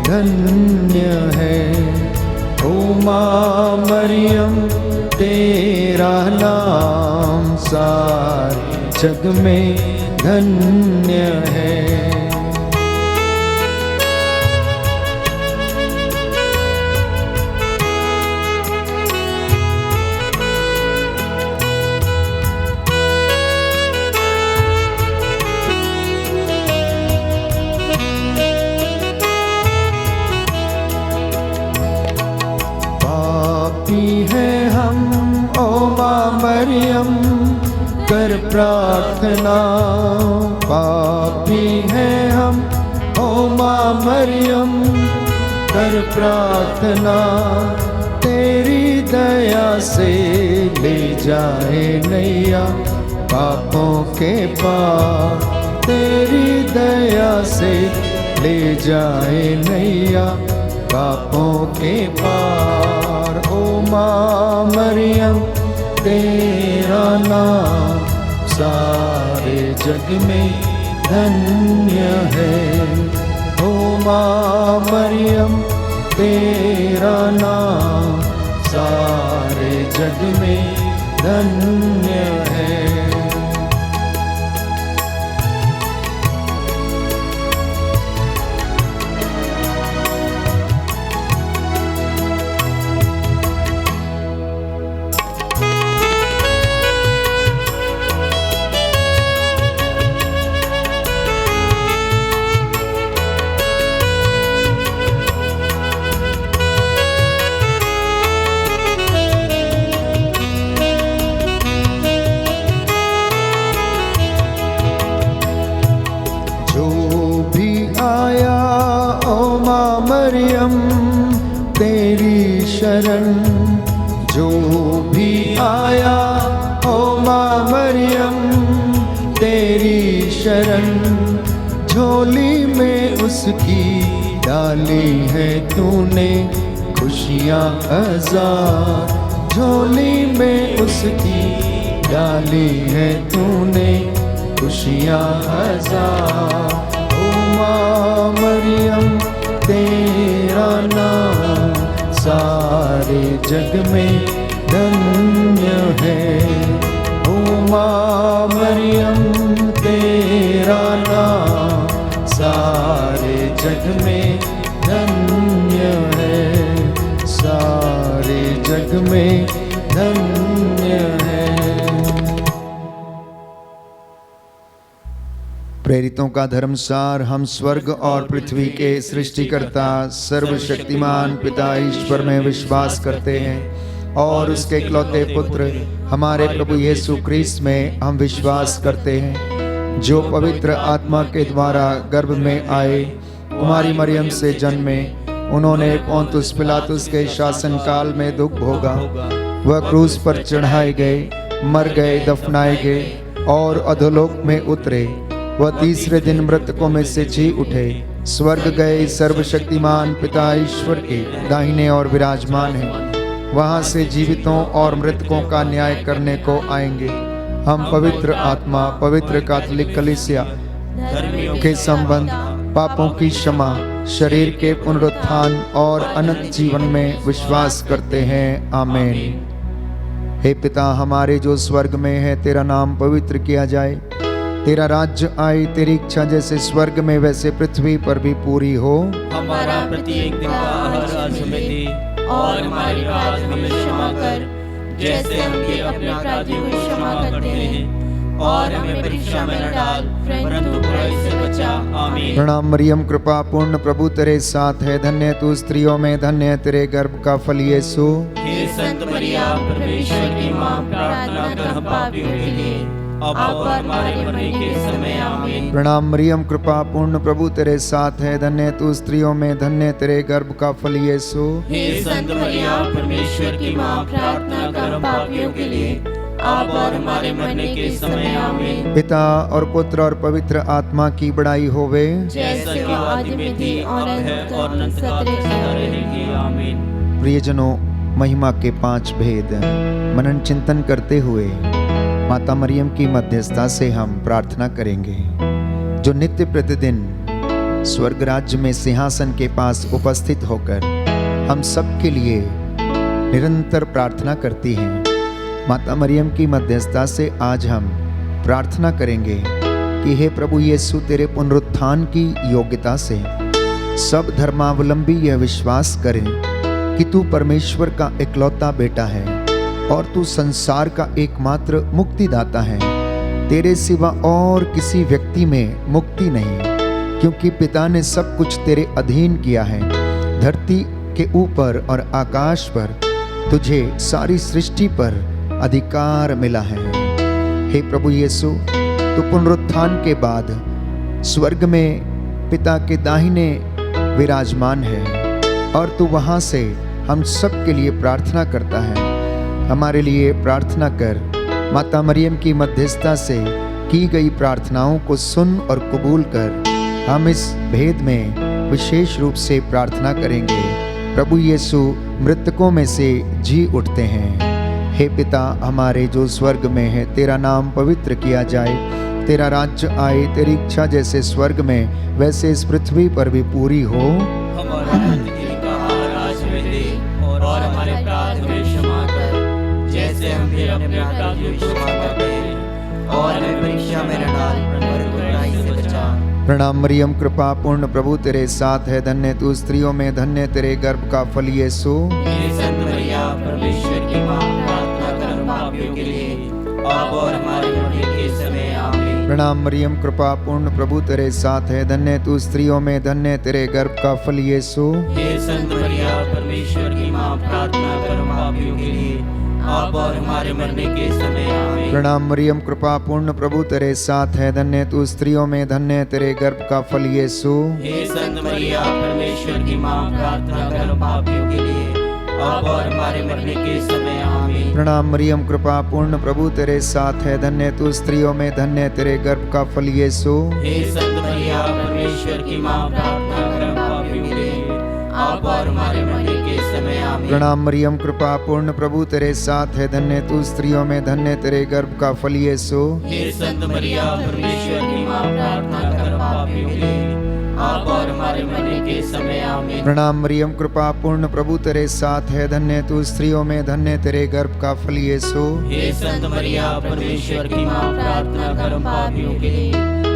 धन्य है। ओ माँ मरियम तेरा नाम सारे जग में धन्य है। है हम ओ माँ मरियम कर प्रार्थना, पापी है हम ओ माँ मरियम कर प्रार्थना। तेरी दया से ले जाए नैया पापों के पार, तेरी दया से ले जाए नैया पापों के पार। ओ माँ मरियम तेरा नाम सारे जग में धन्य है। ओ माँ मरियम तेरा नाम सारे जग में धन्य है। मरियम तेरी शरण, जो भी आया ओ माँ मरियम तेरी शरण। झोली में उसकी डाली है तूने खुशियाँ हजार, झोली में उसकी डाली है तूने खुशियाँ हजार। ओ माँ मरियम तेरा नाम सारे जग में धन्य है। ओ माँ मरियम तेरा नाम सारे जग में धन्य है, सारे जग में धन्य है। प्रेरितों का धर्मसार। हम स्वर्ग और पृथ्वी के सृष्टिकर्ता सर्वशक्तिमान पिता ईश्वर में विश्वास करते हैं और उसके इकलौते पुत्र हमारे प्रभु यीशु क्रिस्त में हम विश्वास करते हैं, जो पवित्र आत्मा के द्वारा गर्भ में आए, कुमारी मरियम से जन्मे। उन्होंने पोंतुस पिलातुस के शासन काल में दुख भोगा, वह क्रूस पर चढ़ाए गए, मर गए, दफनाए गए और अधोलोक में उतरे। वह तीसरे दिन मृतकों में से जी उठे, स्वर्ग गए, सर्वशक्तिमान पिता ईश्वर के दाहिने और विराजमान हैं। वहां से जीवितों और मृतकों का न्याय करने को आएंगे। हम पवित्र आत्मा, पवित्र कैथोलिक कलीसिया के संबंध, पापों की क्षमा, शरीर के पुनरुत्थान और अनंत जीवन में विश्वास करते हैं। आमीन। हे पिता हमारे जो स्वर्ग में है, तेरा नाम पवित्र किया जाए, तेरा राज्य आए, तेरी इच्छा जैसे स्वर्ग में वैसे पृथ्वी पर भी पूरी हो। हमारा प्रत्येक दिन का आहार आज हमें दे और हमारे अपराध हमें क्षमा कर, जैसे हम भी अपने अपराधियों को क्षमा करते हैं, और हमें परीक्षा में न डाल परंतु बुराई से बचा। आमीन। प्रणाम मरियम कृपा पूर्ण प्रभु तेरे साथ है, धन्य तू स्त्रियों में, धन्य तेरे गर्भ का फल यीशु। हे संत मरिया परमेश्वर की माँ, प्रार्थना कर हम पापियों के लिए अब और हमारे मरने के समय। आमीन। प्रणाम मरियम कृपा पूर्ण प्रभु तेरे साथ है, धन्य तू स्त्रियों में, धन्य तेरे गर्भ का फल यीशु। हे संत मरिया परमेश्वर की माँ, प्रार्थना कर हम पापियों के लिए अब और हमारे मरने के समय। आमीन। पिता और पुत्र और पवित्र आत्मा की बड़ाई होवे, जैसा कि आदि में थी और है और अनंत काल तक सदा रहेगी। आमीन। प्रियजनों, महिमा के 5 भेद मनन चिंतन करते हुए माता मरियम की मध्यस्थता से हम प्रार्थना करेंगे, जो नित्य प्रतिदिन स्वर्ग राज्य में सिंहासन के पास उपस्थित होकर हम सब के लिए निरंतर प्रार्थना करती हैं। माता मरियम की मध्यस्थता से आज हम प्रार्थना करेंगे कि हे प्रभु यीशु, तेरे पुनरुत्थान की योग्यता से सब धर्मावलंबी यह विश्वास करें कि तू परमेश्वर का इकलौता बेटा है और तू संसार का एकमात्र मुक्तिदाता है। तेरे सिवा और किसी व्यक्ति में मुक्ति नहीं, क्योंकि पिता ने सब कुछ तेरे अधीन किया है। धरती के ऊपर और आकाश पर तुझे सारी सृष्टि पर अधिकार मिला है। हे प्रभु यीशु, तू पुनरुत्थान के बाद स्वर्ग में पिता के दाहिने विराजमान है और तू वहां से हम सब के लिए प्रार्थना करता है। हमारे लिए प्रार्थना कर। माता मरियम की मध्यस्थता से की गई प्रार्थनाओं को सुन और कबूल कर। हम इस भेद में विशेष रूप से प्रार्थना करेंगे। प्रभु यीशु मृतकों में से जी उठते हैं। हे पिता हमारे जो स्वर्ग में है, तेरा नाम पवित्र किया जाए, तेरा राज्य आए, तेरी इच्छा जैसे स्वर्ग में वैसे इस पृथ्वी पर भी पूरी हो। हमारा प्रतिदिन का आहार आज हमें दे और हमारे अपराध हमें क्षमा कर, जैसे हम भी अपने अपराधियों को क्षमा करते हैं, और हमें परीक्षा में न डाल पर बुराई से बचा। प्रणाम मरियम, कृपा पूर्ण प्रभु तेरे साथ है, धन्य तू स्त्रियों में, धन्य तेरे गर्भ का फल यीशु। हे संत मरिया, परमेश्वर की मां, प्रार्थना कर हम पापियों के लिए, अब और हमारे मरने के समय आमीन। प्रणाम मरियम, कृपा पूर्ण प्रभु तेरे साथ है, धन्य तू स्त्रियों में, धन्य तेरे गर्भ का फल यीशु। हे संत मरिया, परमेश्वर की मां, प्रार्थना कर हम पापियों के लिए, अब और हमारे मरने के समय आमीन। प्रणाम मरियम, कृपा पूर्ण प्रभु तेरे साथ है, धन्य तू स्त्रियों में, धन्य तेरे गर्भ का फल यीशु। हे संत मरिया, परमेश्वर की मां, प्रार्थना कर हम पापियों के लिए, अब और हमारे मरने के समय आमीन। प्रणाम मरियम, कृपा पूर्ण प्रभु तेरे साथ है, धन्य तू स्त्रियों में, धन्य तेरे गर्भ का फल यीशु। हे संत मरिया, परमेश्वर की मां, प्रार्थना कर हम पापियों के लिए, अब और हमारे मरने के समय आमीन। प्रणाम मरियम, कृपा पूर्ण प्रभु तेरे साथ है, धन्य तू स्त्रियों में, धन्य तेरे गर्भ का फल यीशु। हे संत मरिया, परमेश्वर की मां, प्रार्थना कर हम पापियों के लिए, अब और हमारे मरने के समय आमीन। प्रणाम मरियम, कृपा पूर्ण प्रभु तेरे साथ है, धन्य तू स्त्रियों में, धन्य तेरे गर्भ का फल यीशु। हे संत मरिया, परमेश्वर की मां, प्रार्थना कर हम पापियों के लिए,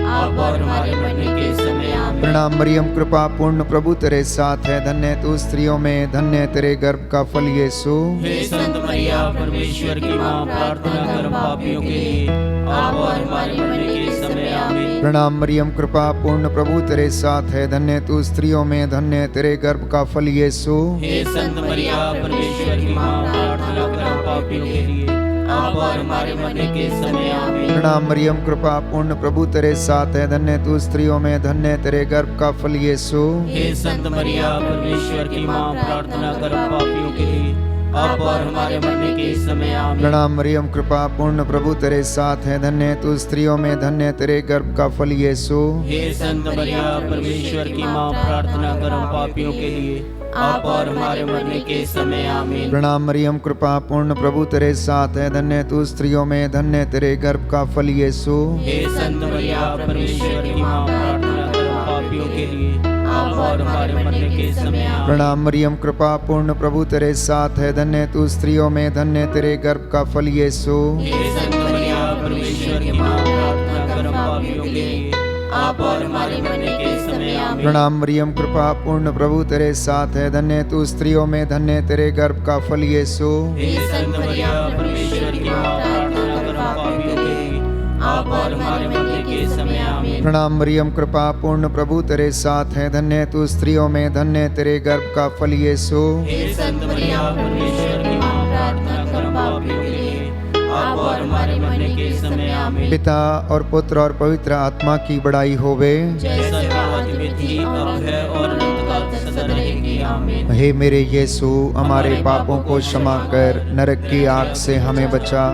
अब और हमारे मरने के समय आमीन। प्रणाम मरियम, कृपा पूर्ण प्रभु तेरे साथ है, धन्य तू स्त्रियों में, धन्य तेरे गर्भ का फल यीशु। हे संत मरिया, परमेश्वर की मां, प्रार्थना कर हम पापियों के लिए, अब और हमारे मरने के समय आमीन। प्रणाम मरियम, कृपा पूर्ण प्रभु तेरे साथ है, धन्य तू स्त्रियों में, धन्य तेरे गर्भ का फल यीशु। हे संत मरिया, परमेश्वर की मां, प्रार्थना कर हम पापियों के लिए, अब और हमारे मरने के समय आमीन। प्रणाम मरियम, कृपा पूर्ण प्रभु तेरे साथ है, धन्य तू स्त्रियों में, धन्य तेरे गर्भ का फल यीशु। हे संत मरिया, परमेश्वर की मां, प्रार्थना कर हम पापियों के लिए, अब और हमारे मरने के समय आमीन। प्रणाम मरियम, कृपा पूर्ण प्रभु तेरे साथ है, धन्य तू स्त्रियों में, धन्य तेरे गर्भ का फल यीशु। हे संत मरिया, परमेश्वर की मां, प्रार्थना कर हम पापियों के लिए, अब और हमारे मरने के समय आमीन। प्रणाम मरियम, कृपा पूर्ण प्रभु तेरे साथ है, धन्य तू स्त्रियों में, धन्य तेरे गर्भ का फल यीशु। हे संत मरिया, परमेश्वर की मां, प्रार्थना कर हम पापियों के लिए, अब और हमारे मरने के समय आमीन। प्रणाम मरियम, कृपा पूर्ण प्रभु तेरे साथ है, धन्य तू स्त्रियों में, धन्य तेरे गर्भ का फल यीशु। हे संत मरिया, परमेश्वर की मां, प्रार्थना कर हम पापियों के लिए, अब और हमारे मरने के समय आमीन। प्रणाम मरियम, कृपा पूर्ण प्रभु तेरे साथ है, धन्य तू स्त्रियों में, धन्य तेरे गर्भ का फल यीशु। हे संत मरिया, परमेश्वर की मां, प्रार्थना कर हम पापियों के लिए, अब और हमारे मरने के समय आमीन। प्रणाम मरियम, कृपा पूर्ण प्रभु तेरे साथ है, धन्य तू स्त्रियों में, धन्य तेरे गर्भ का फल यीशु। हे संत मरिया, परमेश्वर की मां, प्रार्थना कर हम पापियों के लिए, अब और हमारे मरने के समय आमीन। पिता और पुत्र और पवित्र आत्मा की बड़ाई होवे। जैसा आदि में थी, अब है और अनंत काल तक सदा रहेगी आमीन। हे मेरे यीशु, हमारे पापों को क्षमा कर, नरक की आग से हमें बचा,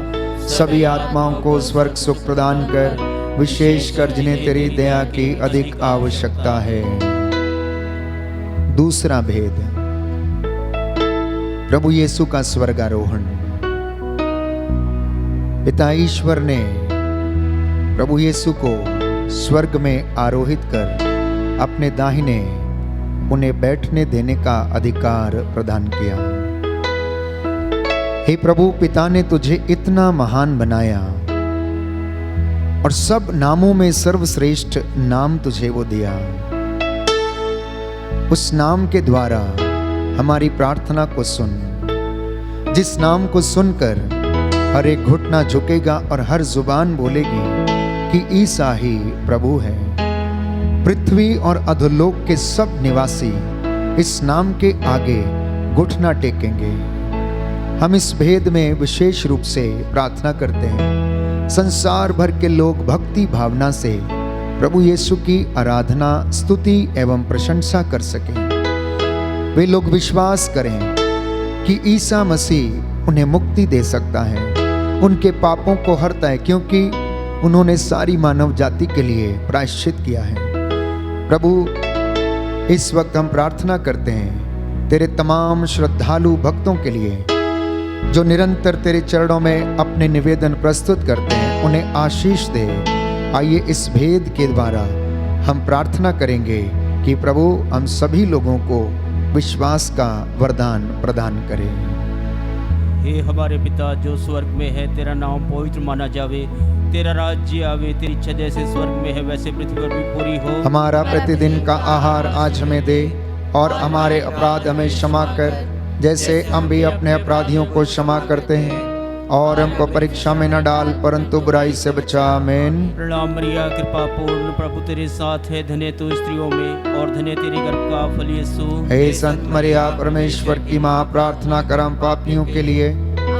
सभी आत्माओं को स्वर्ग सुख प्रदान कर, विशेष कर जिन्हें तेरी दया की अधिक आवश्यकता है। दूसरा भेद, प्रभु यीशु का स्वर्गारोहण। पिता ईश्वर ने प्रभु यीशु को स्वर्ग में आरोहित कर अपने दाहिने उन्हें बैठने देने का अधिकार प्रदान किया। हे प्रभु, पिता ने तुझे इतना महान बनाया और सब नामों में सर्वश्रेष्ठ नाम तुझे वो दिया। उस नाम के द्वारा हमारी प्रार्थना को सुन, जिस नाम को सुनकर हर एक घुटना झुकेगा और हर जुबान बोलेगी कि ईसा ही प्रभु है। पृथ्वी और अधोलोक के सब निवासी इस नाम के आगे घुटना टेकेंगे। हम इस भेद में विशेष रूप से प्रार्थना करते हैं, संसार भर के लोग भक्ति भावना से प्रभु यीशु की आराधना, स्तुति एवं प्रशंसा कर सकें। वे लोग विश्वास करें कि ईसा मसीह उन्हें मुक्ति दे सकता है, उनके पापों को हरता है, क्योंकि उन्होंने सारी मानव जाति के लिए प्रायश्चित किया है। प्रभु, इस वक्त हम प्रार्थना करते हैं तेरे तमाम श्रद्धालु भक्तों के लिए जो निरंतर तेरे चरणों में अपने निवेदन प्रस्तुत करते हैं, उन्हें आशीष दे। आइए इस भेद के द्वारा हम प्रार्थना करेंगे कि प्रभु हम सभी लोगों को विश्वास का वरदान प्रदान करें। हे हमारे पिता जो स्वर्ग में है, तेरा नाम पवित्र माना जावे, तेरा राज्य आवे, तेरी इच्छा जैसे स्वर्ग में है वैसे पृथ्वी पर भी पूरी हो। हमारा प्रतिदिन का आहार आज हमें दे और हमारे अपराध हमें क्षमा कर, जैसे हम भी अपने अपराधियों को क्षमा करते हैं, और हमको परीक्षा में न डाल परंतु बुराई से बचा। आमीन। प्रणाम मरिया, कृपा पूर्ण प्रभु तेरे साथ है, धन्य तू स्त्रियों में और धन्य तेरे गर्भ का फल यीशु। हे संत मरिया, परमेश्वर की माँ, प्रार्थना कर हम पापियों के लिए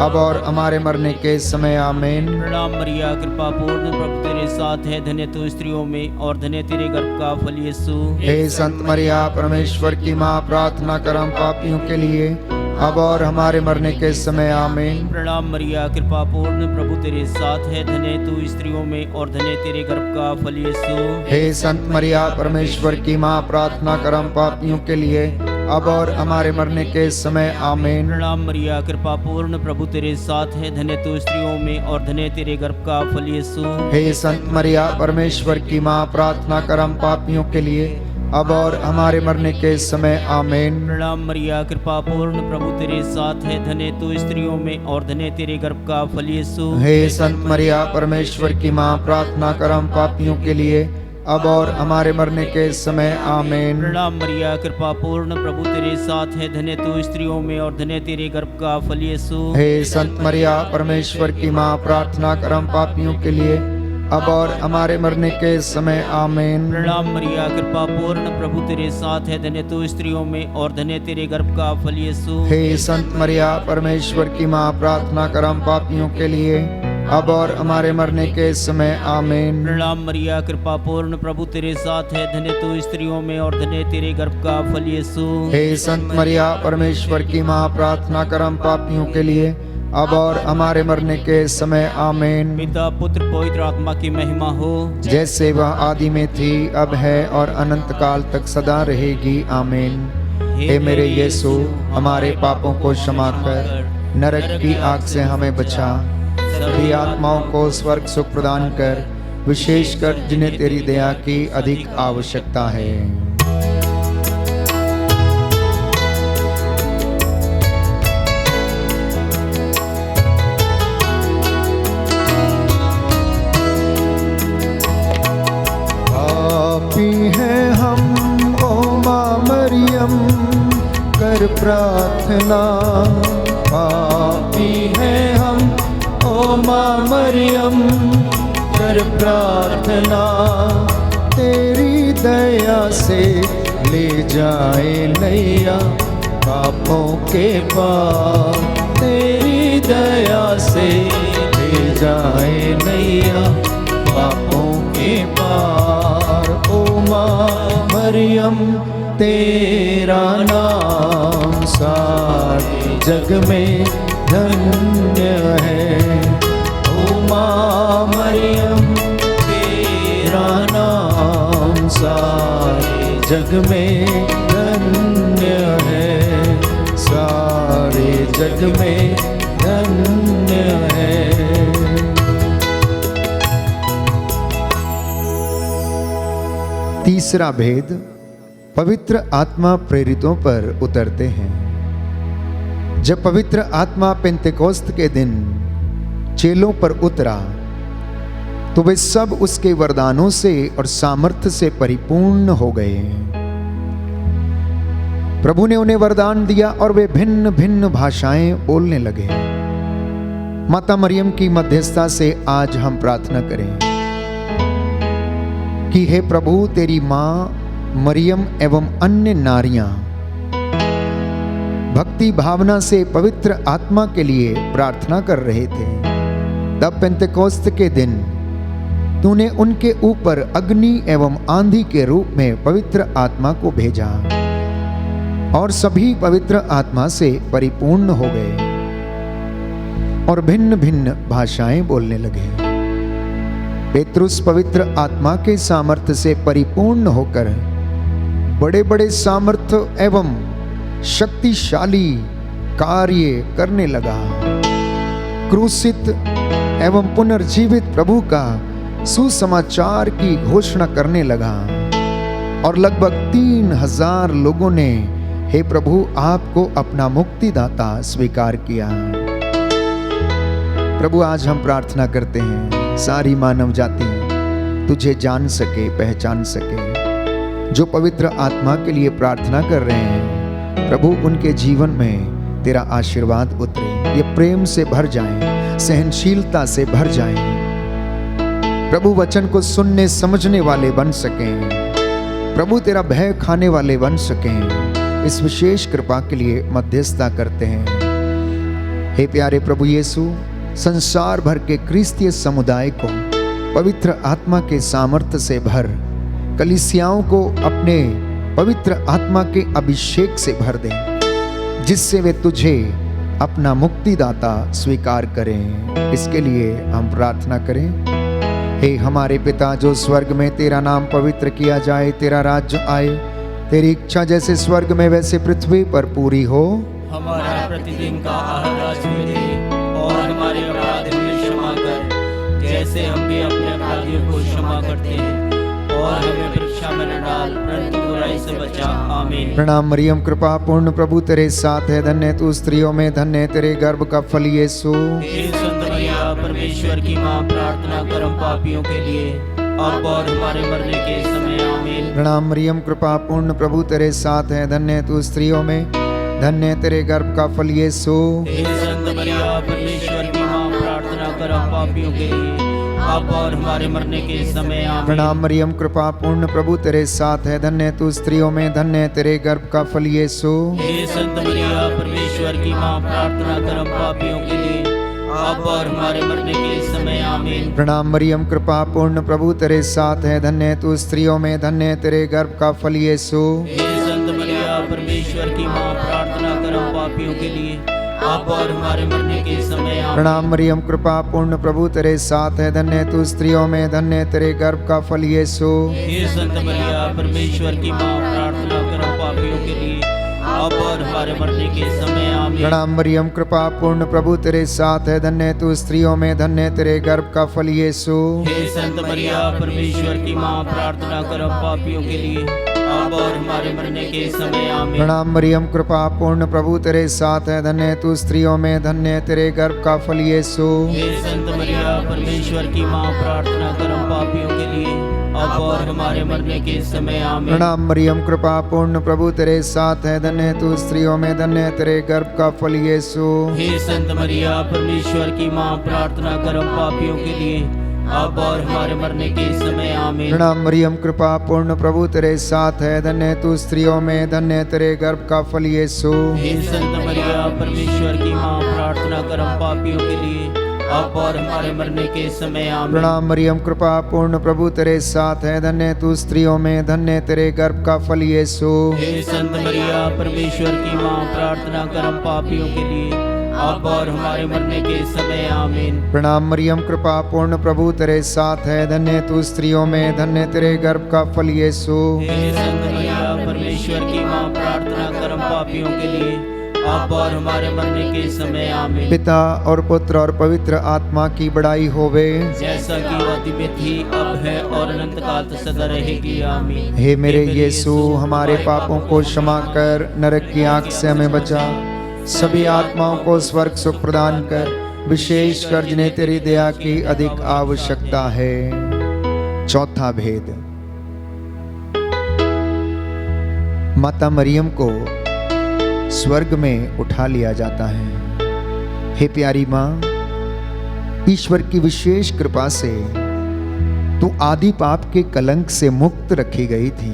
अब और हमारे मरने के समय। आमीन। प्रणाम मरिया, कृपा पूर्ण प्रभु तेरे साथ है, धन्य तू स्त्रियों में और धन्य तेरे गर्भ का फल यीशु। हे संत मरिया, परमेश्वर की माँ, प्रार्थना कर हम पापियों के लिए अब और हमारे मरने के समय। आमीन। प्रणाम मरिया, कृपा पूर्ण प्रभु तेरे साथ है, धन्य तू स्त्रियों में और धन्य तेरे गर्भ का फल यीशु। हे संत मरिया, परमेश्वर की माँ, प्रार्थना कर हम पापियों के लिए अब और हमारे मरने के समय। आमीन। प्रणाम मरिया, कृपा पूर्ण प्रभु तेरे साथ है, धन्य तू स्त्रियों में और धन्य तेरे गर्भ का फल यीशु। हे संत मरिया, परमेश्वर की माँ, प्रार्थना कर हम पापियों के लिए अब और हमारे मरने के समय। आमीन। प्रणाम मरिया, कृपा पूर्ण प्रभु तेरे साथ है, धन्य तू स्त्रियों में और धन्य तेरे गर्भ का फल यीशु। हे संत मरिया, परमेश्वर की माँ, प्रार्थना कर हम पापियों के लिए अब और हमारे मरने के समय। आमीन। प्रणाम मरिया, कृपा पूर्ण प्रभु तेरे साथ है, धन्य तू स्त्रियों में और धन्य तेरे गर्भ का फल यीशु। हे संत मरिया, परमेश्वर की माँ, प्रार्थना कर हम पापियों के लिए अब और हमारे मरने के समय। आमीन। प्रणाम मरिया, कृपा पूर्ण प्रभु तेरे साथ है, धन्य तू स्त्रियों में और धन्य तेरे गर्भ का फल यीशु। हे संत मरिया, परमेश्वर की माँ, प्रार्थना कर हम पापियों के लिए अब और हमारे मरने के समय। आमीन। प्रणाम मरिया, कृपा पूर्ण प्रभु तेरे साथ है, धन्य तू स्त्रियों में और धन्य तेरे गर्भ का फल यीशु। हे संत मरिया, परमेश्वर की माँ, प्रार्थना कर हम पापियों के लिए अब और हमारे मरने के समय। आमीन। पिता पुत्र पवित्र आत्मा की महिमा हो, जैसे वह आदि में थी, अब है और अनंत काल तक सदा रहेगी। आमीन। हे मेरे यीशु, हमारे पापों को क्षमा कर, नरक की आग से हमें बचा, सभी आत्माओं को स्वर्ग सुख प्रदान कर, विशेषकर जिन्हें तेरी दया की अधिक आवश्यकता है। पापी हैं हम, ओ माँ मरियम, कर प्रार्थना। पापी हैं हम, ओ माँ मरियम, कर प्रार्थना। तेरी दया से ले जाए नैया पापों के पार, तेरी दया से ले जाए नैया पापों के पार। ओ माँ मरियम, तेरा नाम सारे जग में धन्य है। ओ माँ मरियम, तेरा नाम सारे जग में धन्य है, सारे जग में धन्य है। तीसरा भेद, पवित्र आत्मा प्रेरितों पर उतरते हैं। जब पवित्र आत्मा पेंतेकोस्त के दिन चेलों पर उतरा तो वे सब उसके वरदानों से और सामर्थ्य से परिपूर्ण हो गए। प्रभु ने उन्हें वरदान दिया और वे भिन्न भिन्न भाषाएं बोलने लगे। माता मरियम की मध्यस्थता से आज हम प्रार्थना करें कि हे प्रभु, तेरी मां मरियम एवं अन्य नारियां भक्ति भावना से पवित्र आत्मा के लिए प्रार्थना कर रहे थे। तब पेंतेकोस्त के दिन तूने उनके ऊपर अग्नि एवं आंधी के रूप में पवित्र आत्मा को भेजा और सभी पवित्र आत्मा से परिपूर्ण हो गए और भिन्न भिन्न भाषाएं बोलने लगे। पेतरुस पवित्र आत्मा के सामर्थ्य से परिपूर्ण होकर बड़े बड़े सामर्थ्य एवं शक्तिशाली कार्य करने लगा। क्रूसित एवं पुनर्जीवित प्रभु का सुसमाचार की घोषणा करने लगा और लगभग 3000 लोगों ने हे प्रभु आपको अपना मुक्तिदाता स्वीकार किया। प्रभु, आज हम प्रार्थना करते हैं सारी मानव जाति तुझे जान सके, पहचान सके। जो पवित्र आत्मा के लिए प्रार्थना कर रहे हैं प्रभु, उनके जीवन में तेरा आशीर्वाद उतरे, ये प्रेम से भर जाएं, सहनशीलता से भर जाएं। प्रभु, वचन को सुनने समझने वाले बन सकें। प्रभु, तेरा भय खाने वाले बन सकें। इस विशेष कृपा के लिए मध्यस्थता करते हैं। हे प्यारे प्रभु यीशु, संसार भर के क्रिस्तीय समुदाय को पवित्र आत्मा के सामर्थ्य से भर, कलीसियाओं को अपने पवित्र आत्मा के अभिषेक से भर दे, जिससे वे तुझे अपना मुक्तिदाता स्वीकार करें। इसके लिए हम प्रार्थना करें। हे हमारे पिता जो स्वर्ग में, तेरा नाम पवित्र किया जाए, तेरा राज्य आए, तेरी इच्छा जैसे स्वर्ग में वैसे पृथ्वी पर पूरी हो। हमारा प्रतिदिन का आहार आज हमें दे और हमारे अपराध हमें क्षमा कर, जैसे हम भी अपने अपराधियों को क्षमा करते हैं, और हमें परीक्षा में न डाल, परंतु बुराई से बचा। आमीन। प्रणाम मरियम, कृपा पूर्ण प्रभु तेरे साथ है, धन्य तू स्त्रियों में, धन्य तेरे गर्भ का फल यीशु। हे संत मरिया, परमेश्वर की मां, प्रार्थना कर हम पापियों के लिए, अब और हमारे मरने के समय। आमीन। प्रणाम मरियम, कृपा पूर्ण प्रभु तेरे साथ है, धन्य तू स्त्रियों में, धन्य तेरे गर्भ का फल यीशु। हे संत मरिया, परमेश्वर की मां, प्रार्थना कर हम पापियों के लिए, अब और हमारे मरने के समय। आमीन। प्रणाम मरियम, कृपा पूर्ण प्रभु तेरे साथ है, धन्य तू स्त्रियों में, धन्य तेरे गर्भ का फल यीशु। हे संत मरिया, परमेश्वर की मां, प्रार्थना कर हम पापियों के लिए, अब और हमारे मरने के समय। आमीन। प्रणाम मरियम, कृपा पूर्ण प्रभु तेरे साथ है, धन्य तू स्त्रियों में, धन्य तेरे गर्भ का फल यीशु। हे संत मरिया, परमेश्वर की मां, प्रार्थना कर हम पापियों के लिए, अब और हमारे मरने के समय। आमीन। प्रणाम मरियम, कृपा पूर्ण प्रभु तेरे साथ है, धन्य तू स्त्रियों में, धन्य तेरे गर्भ का फल यीशु। हे संत मरिया, परमेश्वर की मां, प्रार्थना कर हम पापियों के लिए, अब और हमारे मरने के समय। आमीन। प्रणाम मरियम, कृपा पूर्ण प्रभु तेरे साथ है, धन्य तू स्त्रियों में, धन्य तेरे गर्भ का फल यीशु। हे संत मरिया, परमेश्वर की मां, प्रार्थना कर हम पापियों के लिए, अब और हमारे मरने के समय। आमीन। प्रणाम मरियम, कृपा पूर्ण प्रभु तेरे साथ है, धन्य तू स्त्रियों में, धन्य तेरे गर्भ का फल यीशु। हे संत मरिया, परमेश्वर की मां, प्रार्थना कर हम पापियों के लिए, अब और हमारे मरने के समय। आमीन। प्रणाम मरियम, कृपा पूर्ण प्रभु तेरे साथ है, धन्य तू स्त्रियों में, धन्य तेरे गर्भ का फल यीशु। हे संत मरिया, परमेश्वर की मां, प्रार्थना कर हम पापियों के लिए, अब और हमारे मरने के समय। आमीन। प्रणाम मरियम, कृपा पूर्ण प्रभु तेरे साथ है, धन्य तू स्त्रियों में, धन्य तेरे गर्भ का फल यीशु। हे संत मरिया, परमेश्वर की मां, प्रार्थना कर हम पापियों के लिए, अब और हमारे मरने के समय। आमीन। प्रणाम मरियम, कृपा पूर्ण प्रभु तेरे साथ है, धन्य तू स्त्रियों में, धन्य तेरे गर्भ का फल यीशु। हे संत मरिया, परमेश्वर की मां, प्रार्थना कर हम पापियों के लिए, अब और हमारे मरने के समय। आमीन। प्रणाम मरियम, कृपा पूर्ण प्रभु तेरे साथ है, धन्य तू स्त्रियों में, धन्य तेरे गर्भ का फल यीशु। हे संत मरिया, परमेश्वर की मां, प्रार्थना कर हम पापियों के लिए, अब और हमारे मरने के समय आमीन। पिता और पुत्र और पवित्र आत्मा की बड़ाई होवे, जैसा कि आदि में थी, अब है और अनंत काल तक सदा रहेगी, आमीन। हे मेरे यीशु, हमारे पापों को क्षमा कर, नरक की आग से हमें बचा, सभी आत्माओं को स्वर्ग सुख प्रदान कर, विशेष कर जिन्हें तेरी दया की अधिक आवश्यकता है। चौथा भेद, माता मरियम को स्वर्ग में उठा लिया जाता है। हे प्यारी माँ, ईश्वर की विशेष कृपा से तू आदि पाप के कलंक से मुक्त रखी गई थी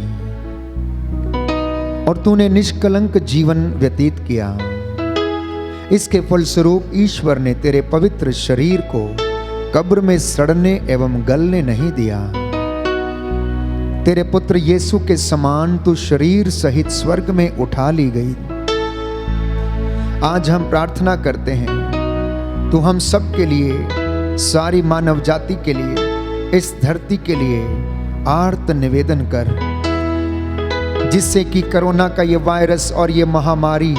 और तूने निष्कलंक जीवन व्यतीत किया। इसके फलस्वरूप ईश्वर ने तेरे पवित्र शरीर को कब्र में सड़ने एवं गलने नहीं दिया। तेरे पुत्र यीशु के समान तू शरीर सहित स्वर्ग में उठा ली गई। आज हम प्रार्थना करते हैं, तू हम सब के लिए, सारी मानव जाति के लिए, इस धरती के लिए आर्त निवेदन कर, जिससे कि कोरोना का ये वायरस और ये महामारी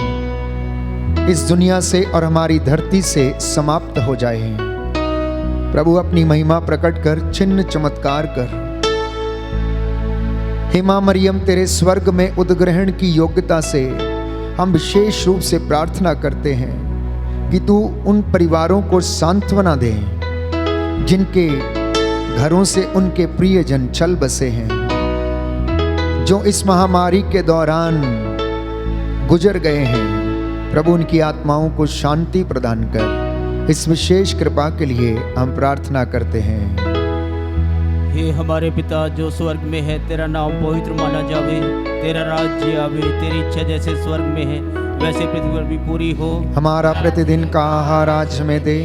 इस दुनिया से और हमारी धरती से समाप्त हो जाए। प्रभु अपनी महिमा प्रकट कर, चिन्ह चमत्कार कर। हे मां मरियम, तेरे स्वर्ग में उद्ग्रहण की योग्यता से हम विशेष रूप से प्रार्थना करते हैं कि तू उन परिवारों को सांत्वना दे जिनके घरों से उनके प्रियजन चल बसे हैं, जो इस महामारी के दौरान गुजर गए हैं। प्रभु उनकी आत्माओं को शांति प्रदान कर, इस विशेष कृपा के लिए हम प्रार्थना करते हैं। हे हमारे पिता जो स्वर्ग में है, तेरा नाम पवित्र माना जावे, तेरा राज्य आवे, तेरी इच्छा जैसे स्वर्ग में है वैसे पृथ्वी पर भी पूरी हो। हमारा प्रतिदिन का आहार आज हमें दे,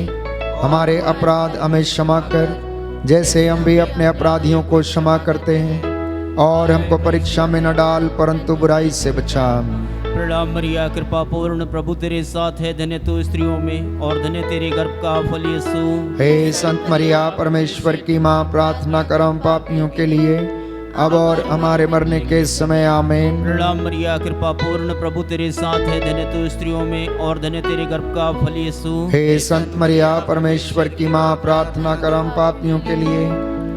हमारे अपराध हमें क्षमा कर, जैसे हम भी अपने अपराधियों को क्षमा करते हैं, और हमको परीक्षा में न डाल परंतु बुराई से बचा। प्रणाम मरिया, कृपा पूर्ण, प्रभु तेरे साथ है, धन्य तू स्त्रियों में और धन्य तेरे गर्भ का फल यीशु। हे संत मरिया, परमेश्वर की माँ, प्रार्थना करो हम पापियों के लिए, अब और हमारे मरने के समय आमीन। प्रणाम मरिया, कृपा पूर्ण, प्रभु तेरे साथ है, धन्य तू स्त्रियों में और धन्य तेरे गर्भ का फल यीशु। हे संत मरिया, परमेश्वर की माँ, प्रार्थना करो हम पापियों के लिए,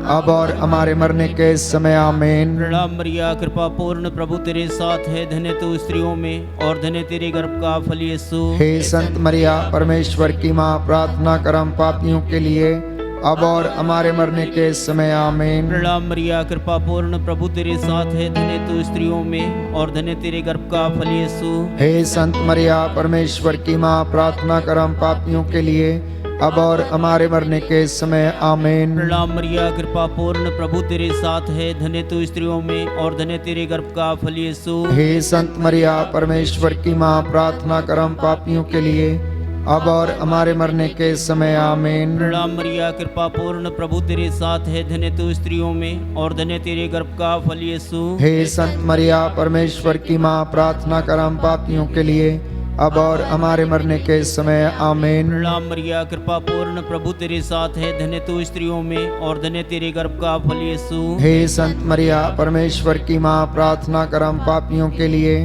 अब और हमारे मरने के समय आमीन। प्रणाम मरिया, कृपा पूर्ण, प्रभु तेरे साथ है, धन्य तू स्त्रियों में और धन्य तेरे गर्भ का फल यीशु। हे संत मरिया, परमेश्वर की माँ, प्रार्थना करो हम पापियों के लिए, अब और हमारे मरने के समय आमीन। प्रणाम मरिया, कृपा पूर्ण, प्रभु तेरे साथ है, धन्य तू स्त्रियों में और धन्य तेरे गर्भ का फल यीशु। हे संत मरिया, परमेश्वर की माँ, प्रार्थना करो हम पापियों के लिए, अब और हमारे मरने के समय आमीन। प्रणाम मरिया, कृपा पूर्ण, प्रभु तेरे साथ है, धन्य तू स्त्रियों में और धन्य तेरे गर्भ का फल यीशु। हे संत मरिया, परमेश्वर की माँ, प्रार्थना करो हम पापियों के लिए, अब और हमारे मरने के समय आमीन। प्रणाम मरिया, कृपा पूर्ण, प्रभु तेरे साथ है, धन्य तू स्त्रियों में और धन्य तेरे गर्भ का फल यीशु। हे संत मरिया, परमेश्वर की माँ, प्रार्थना करो हम पापियों के लिए, अब और हमारे मरने के समय आमीन। प्रणाम मरिया, कृपा पूर्ण, प्रभु तेरे साथ है, धन्य तू स्त्रियों में और धन्य तेरे गर्भ का फल यीशु। हे संत मरिया, परमेश्वर की माँ, प्रार्थना करो हम पापियों के लिए,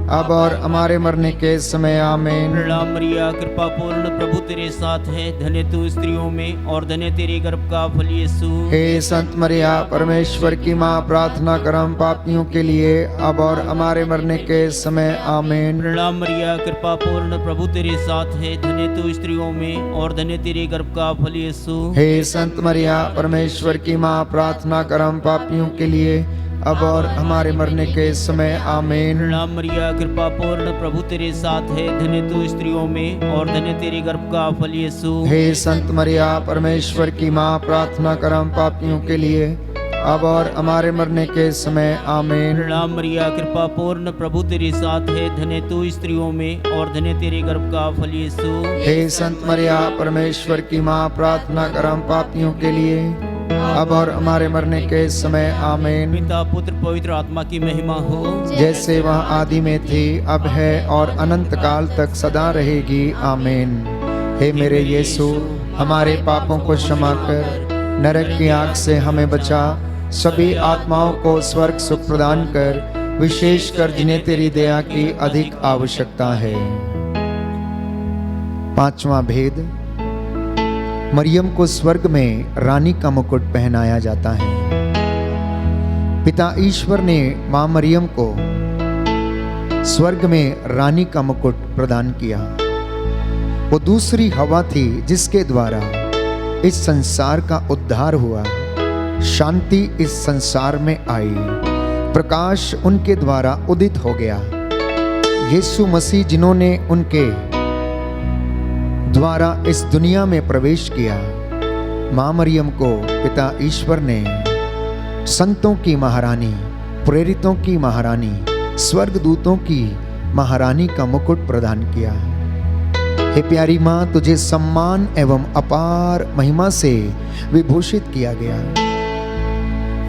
अब और हमारे मरने के समय आमीन। प्रणाम मरिया, कृपा पूर्ण, प्रभु तेरे साथ है, धन्य तू स्त्रियों में और धन्य तेरे गर्भ का फल यीशु। हे संत मरिया, परमेश्वर की माँ, प्रार्थना करो हम पापियों के लिए, अब और हमारे मरने के समय आमीन। प्रणाम मरिया, कृपा पूर्ण, प्रभु तेरे साथ है, धन्य तू स्त्रियों में और धन्य तेरे गर्भ का फल यीशु। हे संत मरिया, परमेश्वर की माँ, प्रार्थना करो हम पापियों के लिए, अब और हमारे मरने के समय आमीन। प्रणाम मरिया, कृपा पूर्ण, प्रभु तेरे साथ है, धन्य तू स्त्रियों में और धन्य तेरे गर्भ का फल यीशु। हे संत मरिया, परमेश्वर की माँ, प्रार्थना करो हम पापियों के लिए, अब और हमारे मरने के समय आमीन। प्रणाम मरिया, कृपा पूर्ण, प्रभु तेरे साथ है, धन्य तू स्त्रियों में और धन्य तेरे गर्भ का फल यीशु। हे संत मरिया, परमेश्वर की माँ, प्रार्थना करो हम पापियों के लिए, अब और हमारे मरने के समय आमीन। पिता पुत्र पवित्र आत्मा की महिमा हो, जैसे वह आदि में थी, अब है और अनंत काल तक सदा रहेगी, आमीन। हे मेरे यीशु, हमारे पापों को क्षमा कर, नरक की आग से हमें बचा, सभी आत्माओं को स्वर्ग सुख प्रदान कर, विशेष कर जिन्हें तेरी दया की अधिक आवश्यकता है। पांचवां भेद, मरियम को स्वर्ग में रानी का मुकुट पहनाया जाता है। पिता ईश्वर ने मां मरियम को स्वर्ग में रानी का मुकुट प्रदान किया। वो दूसरी हवा थी जिसके द्वारा इस संसार का उद्धार हुआ, शांति इस संसार में आई, प्रकाश उनके द्वारा उदित हो गया। यीशु मसीह जिन्होंने उनके द्वारा इस दुनिया में प्रवेश किया, मां मरियम को पिता ईश्वर ने संतों की महारानी, प्रेरितों की महारानी, स्वर्गदूतों की महारानी का मुकुट प्रदान किया। हे प्यारी मां, तुझे सम्मान एवं अपार महिमा से विभूषित किया गया।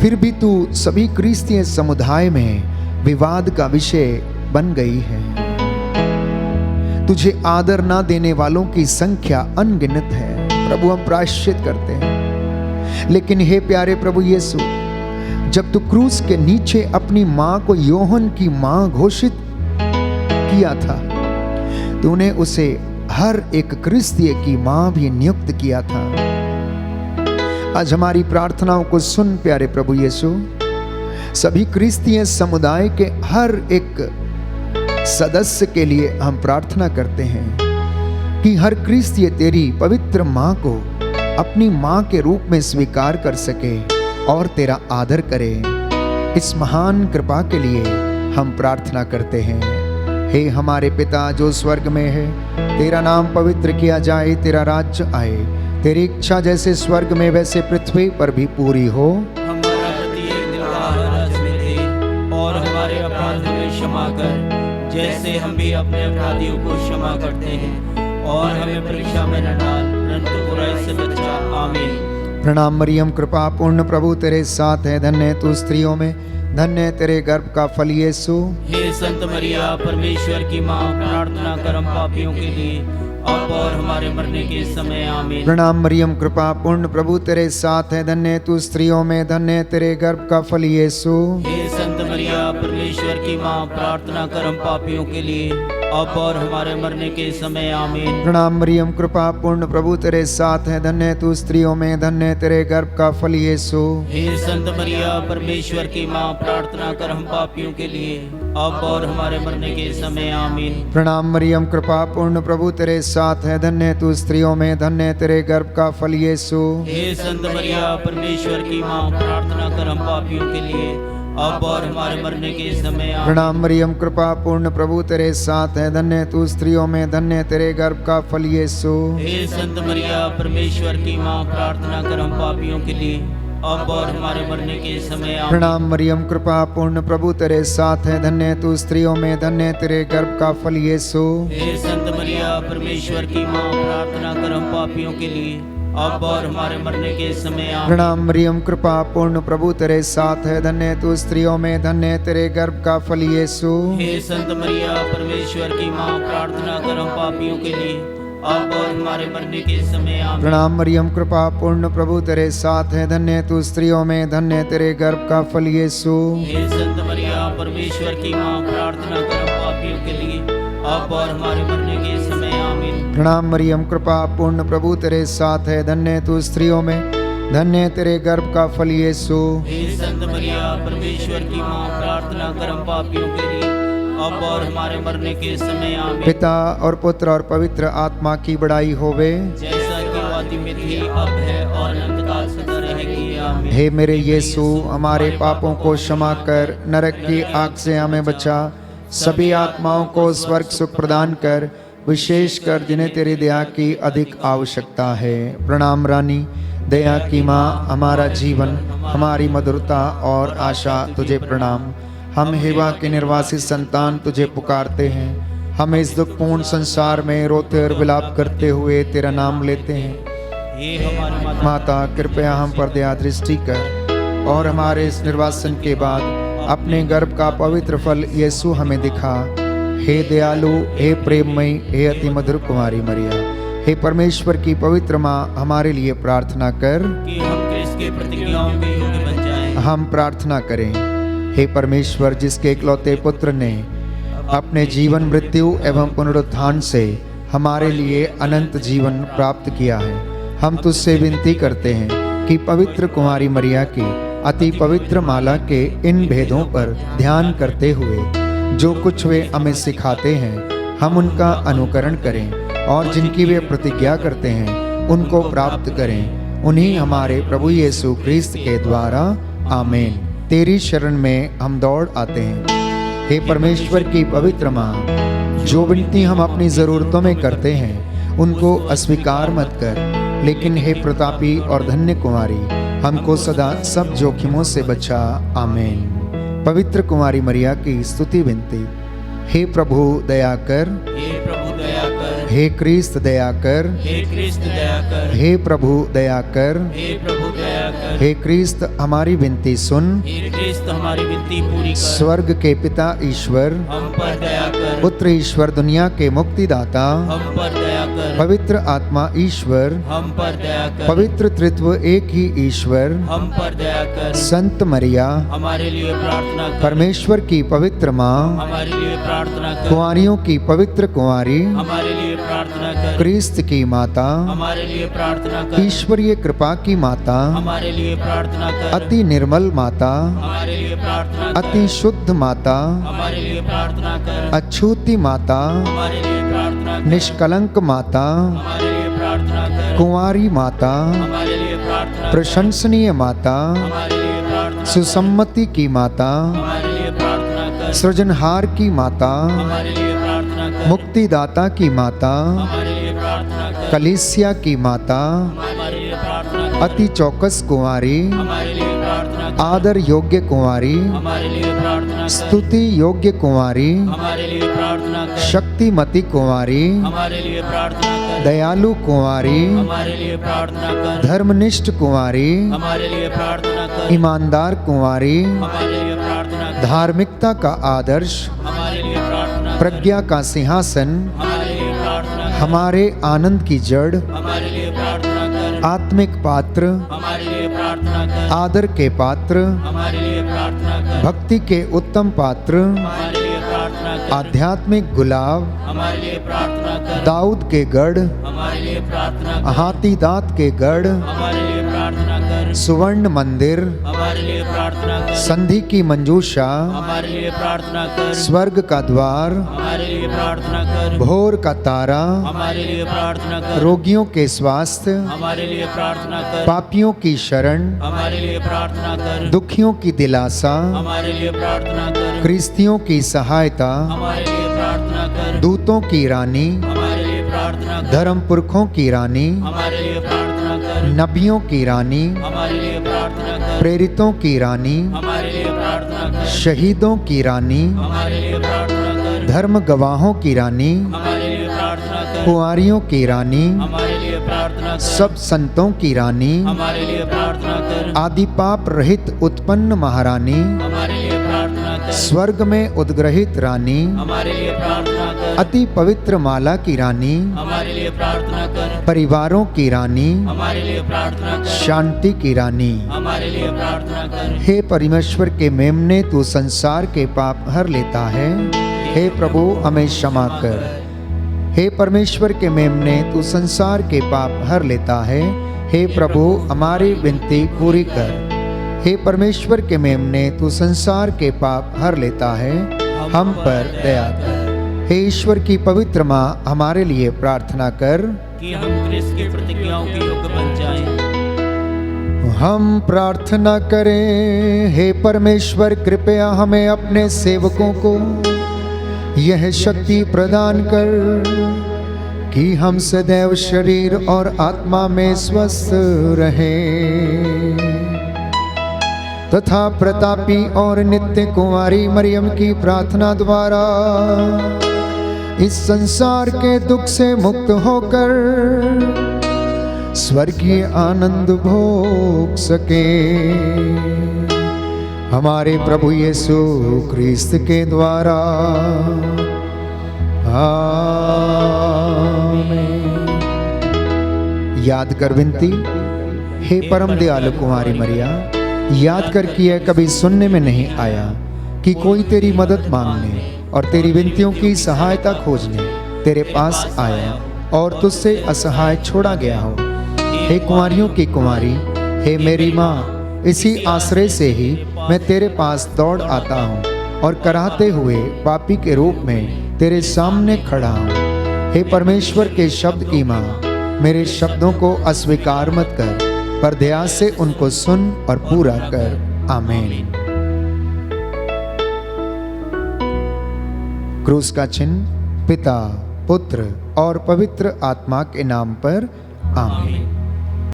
फिर भी तू सभी क्रिस्तीय समुदाय में विवाद का विषय बन गई है। तुझे आदर ना देने वालों की संख्या अनगिनत है। प्रभु, हम प्रायश्चित करते हैं। लेकिन हे प्यारे प्रभु यीशु, जब तू क्रूस के नीचे अपनी मां को योहन की मां घोषित किया था, तूने उसे हर एक क्रिस्तीय की मां भी नियुक्त किया था। आज हमारी प्रार्थनाओं को सुन प्यारे प्रभु यीशु। सभी क्रिस्तीय समुदाय के हर एक सदस्य के लिए हम प्रार्थना करते हैं कि हर क्रिस्तीय तेरी पवित्र मां को अपनी मां के रूप में स्वीकार कर सके और तेरा आदर करे। इस महान कृपा के लिए हम प्रार्थना करते हैं। हे हमारे पिता जो स्वर्ग में है, तेरा नाम पवित्र किया जाए, तेरा राज्य आए, तेरी इच्छा जैसे स्वर्ग में वैसे पृथ्वी पर भी पूरी हो। हमारा प्रत्येक दिन का आहार आज हमें दे, और हमारे अपराध हमें क्षमा कर, जैसे हम भी अपने अपराधियों को क्षमा करते हैं, और हमें परीक्षा में न डाल, परंतु बुराई से बचा। आमीन। प्रणाम मरियम, कृपा पूर्ण प्रभु तेरे साथ है, धन्य है तू स्त्रियों में, धन्य है तेरे गर्भ का फल यीशु। हे संत मरिया, परमेश्वर की माँ, प्रार्थना कर हम पापियों के लिए, अब और हमारे मरने के समय। आमीन। प्रणाम मरियम, कृपा पूर्ण प्रभु तेरे साथ है, धन्य है तू स्त्रियों में, धन्य है तेरे गर्भ का फल यीशु। हे संत मरिया, परमेश्वर की माँ, प्रार्थना कर हम पापियों के लिए, अब और हमारे मरने के समय। आमीन। प्रणाम मरियम, कृपा पूर्ण प्रभु तेरे साथ है, धन्य है तू स्त्रियों में, धन्य है तेरे गर्भ का फल यीशु। हे संत मरिया, परमेश्वर की माँ, प्रार्थना कर हम पापियों के लिए, अब और हमारे मरने के समय। आमीन। प्रणाम मरियम, कृपा पूर्ण प्रभु तेरे साथ है, धन्य है तू स्त्रियों में, धन्य है तेरे गर्भ का फल यीशु। हे संत मरिया, परमेश्वर की माँ, प्रार्थना कर हम पापियों के लिए, अब और हमारे मरने के समय। आमीन। प्रणाम मरियम, कृपा पूर्ण प्रभु तेरे साथ है, धन्य है तू स्त्रियों में, धन्य है तेरे गर्भ का फल यीशु। हे संत मरिया, परमेश्वर की माँ, प्रार्थना कर हम पापियों के लिए, अब और हमारे मरने के समय। आमीन। प्रणाम मरियम, कृपा पूर्ण प्रभु तेरे साथ है, धन्य है तू स्त्रियों में, धन्य है तेरे गर्भ का फल यीशु। हे संत मरिया, परमेश्वर की माँ, प्रार्थना कर हम पापियों के लिए, अब और हमारे मरने के समय। आमीन। प्रणाम मरियम, कृपा पूर्ण प्रभु तेरे साथ है, धन्य है तू स्त्रियों में, धन्य है तेरे गर्भ का फल यीशु। हे संत मरिया, परमेश्वर की माँ, प्रार्थना कर हम पापियों के लिए, अब और हमारे मरने के समय। आमीन। प्रणाम मरियम, कृपा पूर्ण प्रभु तेरे साथ है, धन्य है तू स्त्रियों में, धन्य है तेरे गर्भ का फल यीशु। हे संत मरिया, परमेश्वर की माँ, प्रार्थना कर हम पापियों के लिए, अब और हमारे मरने के समय। आमीन। प्रणाम मरियम, कृपा पूर्ण प्रभु तेरे साथ है, धन्य है तू स्त्रियों में, धन्य है तेरे गर्भ का फल यीशु। हे संत मरिया, परमेश्वर की माँ, प्रार्थना कर हम पापियों के लिए, अब और हमारे मरने के समय। आमीन। पिता और पुत्र और पवित्र आत्मा की बड़ाई होवे। जैसा कि आदि में थी, अब है और अनंत काल सदा रहेगी। आमीन। हे मेरे यीशु, हमारे पापों को क्षमा कर, नरक की आग से हमें बचा, सभी आत्माओं को स्वर्ग सुख प्रदान कर, विशेषकर जिन्हें तेरी दया की अधिक आवश्यकता है। प्रणाम रानी, दया की माँ, हमारा जीवन, हमारी मधुरता और आशा तुझे प्रणाम। हम हेवा के निर्वासित संतान तुझे पुकारते हैं। हम इस दुखपूर्ण संसार में रोते और विलाप करते हुए तेरा नाम लेते हैं। हे हमारी माता, कृपया हम पर दया दृष्टि कर और हमारे इस निर्वासन के बाद अपने गर्भ का पवित्र फल यीशु हमें दिखा। हे दयालु, हे प्रेममयी, हे अति मधुर कुमारी मरिया, हे परमेश्वर की पवित्र माँ, हमारे लिए प्रार्थना कर कि हम क्रिस्त के प्रतिज्ञाओं के योग्य बन जाएं। हम प्रार्थना करें। हे परमेश्वर, जिसके इकलौते पुत्र ने अपने जीवन, मृत्यु एवं पुनरुत्थान से हमारे लिए अनंत जीवन प्राप्त किया है। हम तुझसे विनती करते हैं कि पवित्र कुमारी मरिया की अति पवित्र माला के इन भेदों पर ध्यान करते हुए जो कुछ वे हमें सिखाते हैं हम उनका अनुकरण करें और जिनकी वे प्रतिज्ञा करते हैं उनको प्राप्त करें। उन्हीं हमारे प्रभु यीशु ख्रीस्त के द्वारा आमीन। तेरी शरण में हम दौड़ आते हैं। हे परमेश्वर की पवित्र माँ, जो विनती हम अपनी ज़रूरतों में करते हैं उनको अस्वीकार मत कर, लेकिन हे प्रतापी और धन्य कुमारी, हमको सदा सब जोखिमों से बचा। आमीन। पवित्र कुमारी मरिया की स्तुति विनती। हे प्रभु दया कर, हे प्रभु दया कर, हे क्रिस्त दया कर, हे क्रिस्त दया कर, हे प्रभु दया कर, हे प्रभु दया कर, हे क्रिस्त हमारी विनती सुन। हे क्रिस्त हमारी विनती पूरी कर। स्वर्ग के पिता ईश्वर, हम पर दया कर। पुत्र ईश्वर दुनिया के मुक्तिदाता, हम पर दया कर। पवित्र आत्मा ईश्वर, हम पर दया कर। पवित्र त्रित्व एक ही ईश्वर, हम पर दया कर। संत मरिया, हमारे लिए प्रार्थना कर। परमेश्वर की पवित्र माँ, हमारे लिए प्रार्थना कर। कुंवारियों की पवित्र कुंवारी, हमारे लिए प्रार्थना कर। क्रिस्त की माता, हमारे लिए प्रार्थना कर। ईश्वरीय कृपा की माता, हमारे लिए प्रार्थना कर। अति निर्मल माता, हमारे लिए प्रार्थना कर। अति शुद्ध माता, हमारे लिए प्रार्थना कर। अछूती माता, हमारे लिए प्रार्थना कर। निष्कलंक माता, हमारे लिए प्रार्थना कर। कुंवारी माता, हमारे लिए प्रार्थना कर। प्रशंसनीय माता, हमारे लिए प्रार्थना कर। सुसम्मति की माता, हमारे लिए प्रार्थना कर। सृजनहार की माता, हमारे लिए प्रार्थना कर। मुक्तिदाता की माता, हमारे लिए प्रार्थना कर। कलीसिया की माता, हमारे लिए प्रार्थना कर। अति चौकस कुंवारी, हमारे लिए प्रार्थना कर। आदर योग्य कुंवारी, हमारे लिए प्रार्थना कर। स्तुति योग्य कुंवारी, हमारे लिए प्रार्थना कर। शक्तिमती कुंवारी, हमारे लिए प्रार्थना कर। दयालु कुंवारी, हमारे लिए प्रार्थना कर। धर्मनिष्ठ कुंवारी, हमारे लिए प्रार्थना कर। ईमानदार कुंवारी, हमारे लिए प्रार्थना कर। धार्मिकता का आदर्श, हमारे लिए प्रार्थना कर। प्रज्ञा का सिंहासन, हमारे लिए प्रार्थना कर। हमारे आनंद की जड़, हमारे लिए प्रार्थना कर। आत्मिक पात्र, हमारे लिए प्रार्थना कर। आदर के पात्र, हमारे लिए प्रार्थना कर। भक्ति के उत्तम पात्र, हमारे लिए प्रार्थना कर। आध्यात्मिक गुलाब, हमारे लिए प्रार्थना कर। दाऊद के गढ़, हमारे लिए प्रार्थना कर। हाथी दांत के गढ़, हमारे लिए प्रार्थना कर। सुवर्ण मंदिर, हमारे लिए प्रार्थना कर। संधि की मंजूषा, हमारे लिए प्रार्थना कर। स्वर्ग का द्वार, हमारे लिए प्रार्थना कर। भोर का तारा, हमारे लिए प्रार्थना कर। रोगियों के स्वास्थ्य, हमारे लिए प्रार्थना कर। पापियों की शरण, हमारे लिए प्रार्थना कर। दुखियों की दिलासा, हमारे लिए प्रार्थना कर। क्रिस्तियों की सहायता, हमारे लिए प्रार्थना कर। दूतों की रानी, हमारे लिए प्रार्थना कर। धर्म पुरखों की रानी, हमारे लिए प्रार्थना कर। नबियों की रानी, हमारे लिए प्रार्थना कर। प्रेरितों की रानी, हमारे लिए प्रार्थना कर। शहीदों की रानी, हमारे लिए प्रार्थना कर। धर्म गवाहों की रानी, हमारे लिए प्रार्थना कर। कुंवारियों की रानी, हमारे लिए प्रार्थना कर। सब संतों की रानी, हमारे लिए प्रार्थना कर। आदि पाप रहित उत्पन्न महारानी, हमारे लिए प्रार्थना कर। स्वर्ग में उद्ग्रहित रानी, हमारे लिए प्रार्थना कर। अति पवित्र माला की रानी, हमारे लिए प्रार्थना कर। परिवारों की रानी, हमारे लिए प्रार्थना कर। शांति की रानी। हमारे लिए प्रार्थना कर। हे परमेश्वर के मेमने, तू संसार के पाप हर लेता है, हे प्रभु हमें क्षमा कर। हे परमेश्वर के मेमने, तू संसार के पाप हर लेता है, हे प्रभु हमारी विनती पूरी कर। हे परमेश्वर के मेमने, तू संसार के पाप हर लेता है, हम पर दया कर। हे ईश्वर की पवित्र माँ, हमारे लिए प्रार्थना कर कि हम क्रिस्त की प्रतिज्ञाओं के योग्य बन जाएं। हम प्रार्थना करें। हे परमेश्वर, कृपया हमें अपने सेवकों को यह शक्ति प्रदान कर कि हम सदैव शरीर और आत्मा में स्वस्थ रहें, तथा प्रतापी और नित्य कुंवारी मरियम की प्रार्थना द्वारा इस संसार के दुख से मुक्त होकर स्वर्गीय आनंद भोग सके। हमारे प्रभु यीशु ख्रीस्त के द्वारा। आमीन। याद कर विनती। हे परम दयालु कुमारी मरिया, याद कर कि यह कभी सुनने में नहीं आया कि कोई तेरी मदद मांगने और तेरी विनतियों की सहायता खोजने तेरे पास आया और तुझसे असहाय छोड़ा गया हो। हे कुंवारियों की कुंवारी, हे मेरी माँ, इसी आश्रय से ही मैं तेरे पास दौड़ आता हूँ और कराहते हुए पापी के रूप में तेरे सामने खड़ा हूँ। हे परमेश्वर के शब्द की माँ, मेरे शब्दों को अस्वीकार मत कर, पर ध्यान से उनको सुन और पूरा कर। आमीन। क्रूस का चिन्ह पिता, पुत्र और पवित्र आत्मा के नाम पर। आमीन।